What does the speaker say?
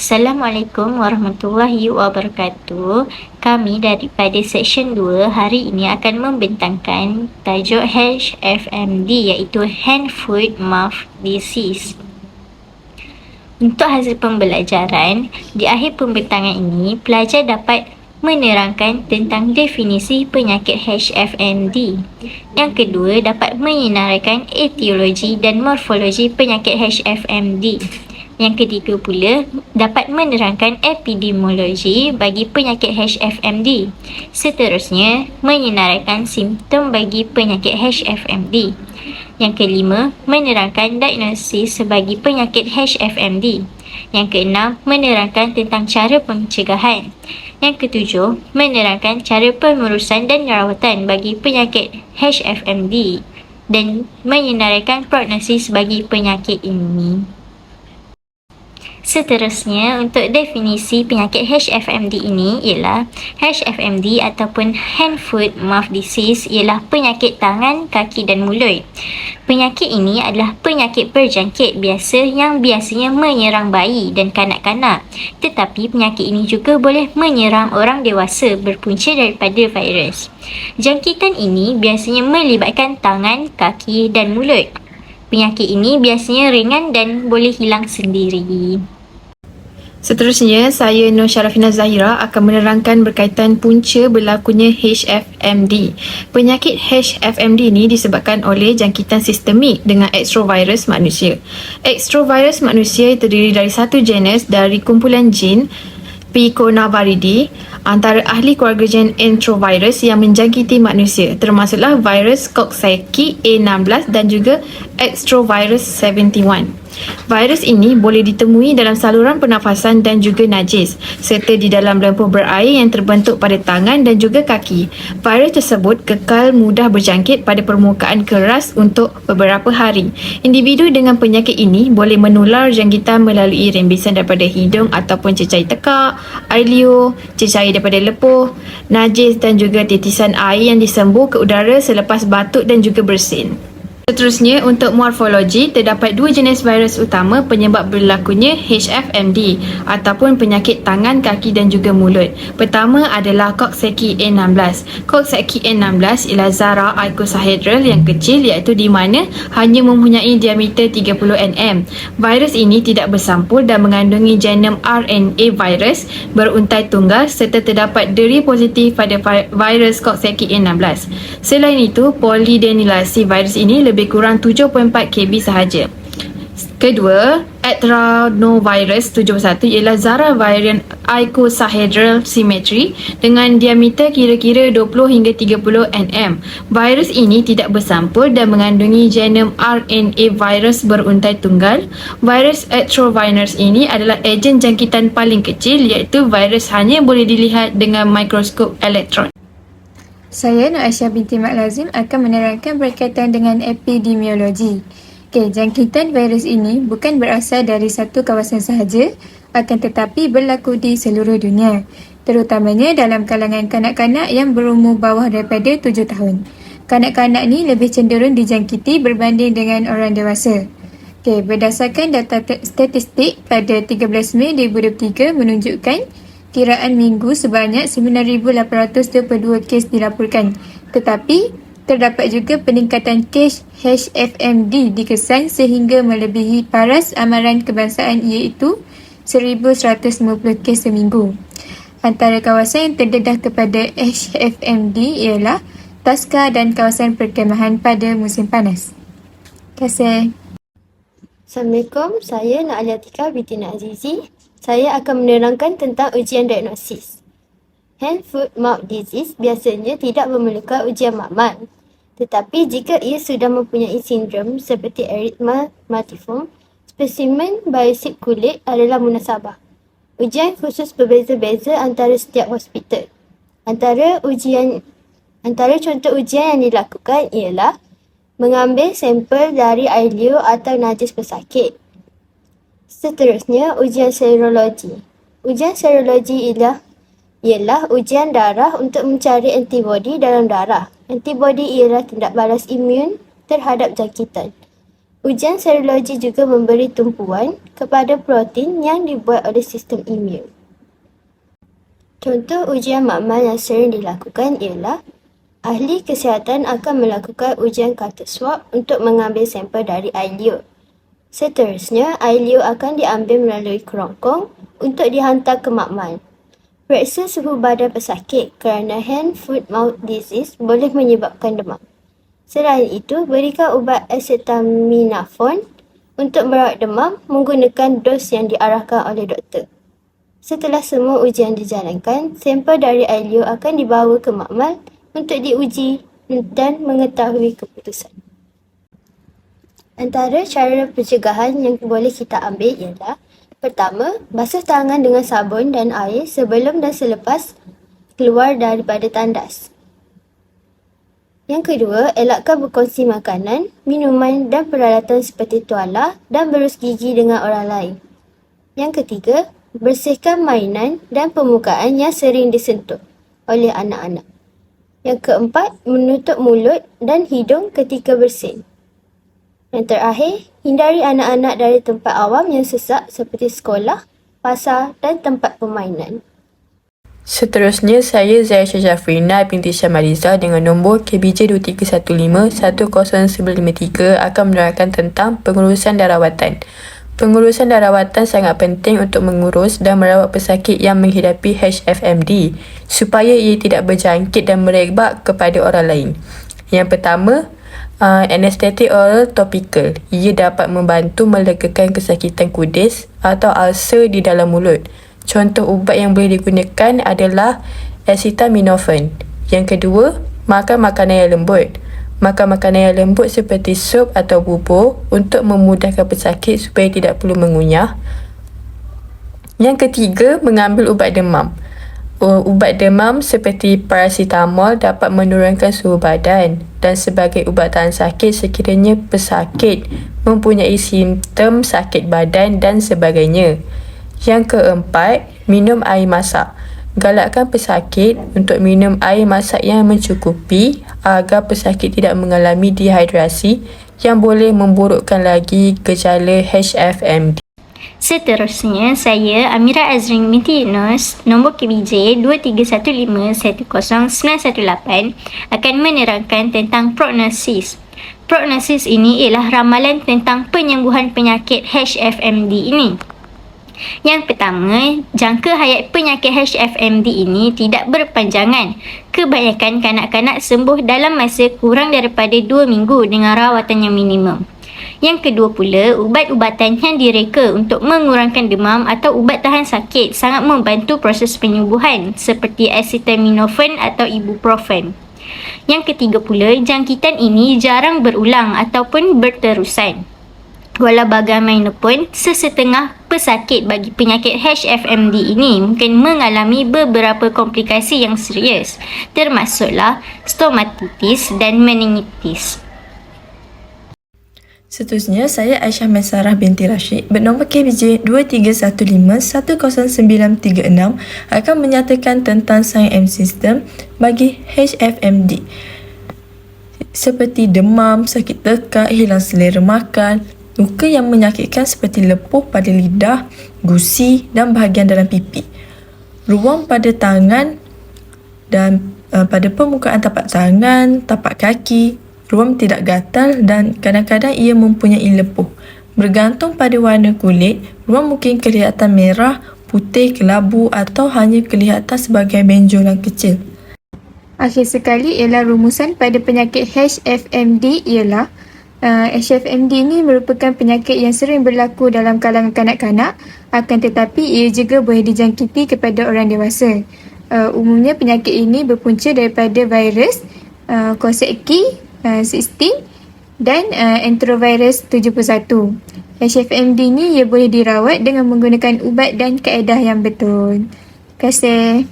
Assalamualaikum warahmatullahi wabarakatuh. Kami daripada Seksyen 2 hari ini akan membentangkan tajuk HFMD iaitu Hand Foot Mouth Disease. Untuk hasil pembelajaran, di akhir pembentangan ini, pelajar dapat menerangkan tentang definisi penyakit HFMD. Yang kedua, dapat menyenaraikan etiologi dan morfologi penyakit HFMD. Yang ketiga pula, dapat menerangkan epidemiologi bagi penyakit HFMD. Seterusnya, menyenaraikan simptom bagi penyakit HFMD. Yang kelima, menerangkan diagnosis bagi penyakit HFMD. Yang keenam, menerangkan tentang cara pencegahan. Yang ketujuh, menerangkan cara pengurusan dan rawatan bagi penyakit HFMD dan menyenaraikan prognosis bagi penyakit ini. Seterusnya, untuk definisi penyakit HFMD ini ialah HFMD ataupun Hand Foot Mouth Disease ialah penyakit tangan, kaki dan mulut. Penyakit ini adalah penyakit berjangkit biasa yang biasanya menyerang bayi dan kanak-kanak. Tetapi penyakit ini juga boleh menyerang orang dewasa berpunca daripada virus. Jangkitan ini biasanya melibatkan tangan, kaki dan mulut. Penyakit ini biasanya ringan dan boleh hilang sendiri. Seterusnya, saya Nur Syarafina Zahira akan menerangkan berkaitan punca berlakunya HFMD. Penyakit HFMD ini disebabkan oleh jangkitan sistemik dengan extrovirus manusia. Extrovirus manusia terdiri dari satu genus dari kumpulan jin Piconaviridae, antara ahli keluarga gen enterovirus yang menjangkiti manusia, termasuklah virus Coxsackie A16 dan juga Extrovirus 71. Virus ini boleh ditemui dalam saluran pernafasan dan juga najis, serta di dalam lemper berair yang terbentuk pada tangan dan juga kaki. Virus tersebut kekal mudah berjangkit pada permukaan keras untuk beberapa hari. Individu dengan penyakit ini boleh menular jangkitan melalui rembesan daripada hidung ataupun cecair tekak, air liur, cecair daripada lepuh, najis dan juga titisan air yang disembuh ke udara selepas batuk dan juga bersin. Seterusnya, untuk morfologi, terdapat dua jenis virus utama penyebab berlakunya HFMD ataupun penyakit tangan, kaki dan juga mulut. Pertama adalah Coxsackie A16. Coxsackie A16 ialah zarah icosahedral yang kecil, iaitu di mana hanya mempunyai diameter 30 nm. Virus ini tidak bersampul dan mengandungi genom RNA virus beruntai tunggal serta terdapat deri positif pada virus Coxsackie A16. Selain itu, polidenilasi virus ini lebih kurang 7.4 kb sahaja. Kedua, adenovirus 71 ialah zarah varian icosahedral symmetry dengan diameter kira-kira 20 hingga 30 nm. Virus ini tidak bersampul dan mengandungi genom RNA virus beruntai tunggal. Virus adenovirus ini adalah ejen jangkitan paling kecil, iaitu virus hanya boleh dilihat dengan mikroskop elektron. Saya Nur Aisyah binti Mak Lazim akan menerangkan berkaitan dengan epidemiologi. Jangkitan virus ini bukan berasal dari satu kawasan sahaja, akan tetapi berlaku di seluruh dunia, terutamanya dalam kalangan kanak-kanak yang berumur bawah daripada 7 tahun. Kanak-kanak ni lebih cenderung dijangkiti berbanding dengan orang dewasa. Berdasarkan data statistik pada 13 Mei 2023 menunjukkan kiraan minggu sebanyak 9,822 kes dilaporkan. Tetapi, terdapat juga peningkatan kes HFMD dikesan sehingga melebihi paras amaran kebangsaan iaitu 1,150 kes seminggu. Antara kawasan yang terdedah kepada HFMD ialah Tasca dan kawasan perkemahan pada musim panas. Terima kasih. Assalamualaikum, saya Na'alia Atika binti Nak Azizi. Saya akan menerangkan tentang ujian diagnosis. Hand Foot Mouth Disease biasanya tidak memerlukan ujian makmal. Tetapi jika ia sudah mempunyai sindrom seperti erythema multiforme, spesimen biopsi kulit adalah munasabah. Ujian khusus berbeza-beza antara setiap hospital. Antara contoh ujian yang dilakukan ialah mengambil sampel dari air liur atau najis pesakit. Seterusnya, ujian serologi. Ujian serologi ialah ujian darah untuk mencari antibodi dalam darah. Antibodi ialah tindak balas imun terhadap jangkitan. Ujian serologi juga memberi tumpuan kepada protein yang dibuat oleh sistem imun. Contoh ujian makmal yang sering dilakukan ialah ahli kesihatan akan melakukan ujian culture swab untuk mengambil sampel dari air liur. Seterusnya, air liur akan diambil melalui kerongkong untuk dihantar ke makmal. Periksa suhu badan pesakit kerana hand, foot, mouth disease boleh menyebabkan demam. Selain itu, berikan ubat acetaminophen untuk merawat demam menggunakan dos yang diarahkan oleh doktor. Setelah semua ujian dijalankan, sampel dari air liur akan dibawa ke makmal untuk diuji dan mengetahui keputusan. Antara cara pencegahan yang boleh kita ambil ialah: pertama, basuh tangan dengan sabun dan air sebelum dan selepas keluar daripada tandas. Yang kedua, elakkan berkongsi makanan, minuman dan peralatan seperti tuala dan berus gigi dengan orang lain. Yang ketiga, bersihkan mainan dan permukaan yang sering disentuh oleh anak-anak. Yang keempat, menutup mulut dan hidung ketika bersin. Yang terakhir, hindari anak-anak dari tempat awam yang sesak seperti sekolah, pasar dan tempat permainan. Seterusnya, saya Zaisyah Jafrina binti Syamariza dengan nombor KBJ 2315-10953 akan menerangkan tentang pengurusan darawatan. Pengurusan darawatan sangat penting untuk mengurus dan merawat pesakit yang menghidapi HFMD supaya ia tidak berjangkit dan merebak kepada orang lain. Yang pertama, anestetik oral topikal. Ia dapat membantu melegakan kesakitan kudis atau ulcer di dalam mulut. Contoh ubat yang boleh digunakan adalah acetaminophen. Yang kedua, makan makanan yang lembut. Makan makanan yang lembut seperti sup atau bubur untuk memudahkan pesakit supaya tidak perlu mengunyah. Yang ketiga, mengambil ubat demam. Ubat demam seperti paracetamol dapat menurunkan suhu badan dan sebagai ubat tahan sakit sekiranya pesakit mempunyai simptom sakit badan dan sebagainya. Yang keempat, minum air masak. Galakkan pesakit untuk minum air masak yang mencukupi agar pesakit tidak mengalami dehidrasi yang boleh memburukkan lagi gejala HFMD. Seterusnya, saya Amira Azrin binti Yunus, nombor KBJ 2315109918 akan menerangkan tentang prognosis. Prognosis ini ialah ramalan tentang penyembuhan penyakit HFMD ini. Yang pertama, jangka hayat penyakit HFMD ini tidak berpanjangan. Kebanyakan kanak-kanak sembuh dalam masa kurang daripada 2 minggu dengan rawatan yang minimum. Yang kedua pula, ubat-ubatan yang direka untuk mengurangkan demam atau ubat tahan sakit sangat membantu proses penyembuhan seperti acetaminophen atau ibuprofen. Yang ketiga pula, jangkitan ini jarang berulang ataupun berterusan. Walau bagaimanapun, sesetengah pesakit bagi penyakit HFMD ini mungkin mengalami beberapa komplikasi yang serius, termasuklah stomatitis dan meningitis. Seterusnya, saya Aisyah Maisarah binti Rashid bernombor KBJ 2315-10936 akan menyatakan tentang sign system bagi HFMD seperti demam, sakit tekak, hilang selera makan, luka yang menyakitkan seperti lepuh pada lidah, gusi dan bahagian dalam pipi, ruam pada tangan dan pada permukaan tapak tangan, tapak kaki, ruam tidak gatal dan kadang-kadang ia mempunyai lepuh. Bergantung pada warna kulit, ruam mungkin kelihatan merah, putih, kelabu atau hanya kelihatan sebagai benjolan kecil. Akhir sekali ialah rumusan pada penyakit HFMD ialah HFMD ini merupakan penyakit yang sering berlaku dalam kalangan kanak-kanak, akan tetapi ia juga boleh dijangkiti kepada orang dewasa. Umumnya penyakit ini berpunca daripada virus Coxsackie 16 dan enterovirus 71. HFMD ini ia boleh dirawat dengan menggunakan ubat dan kaedah yang betul. Terima kasih.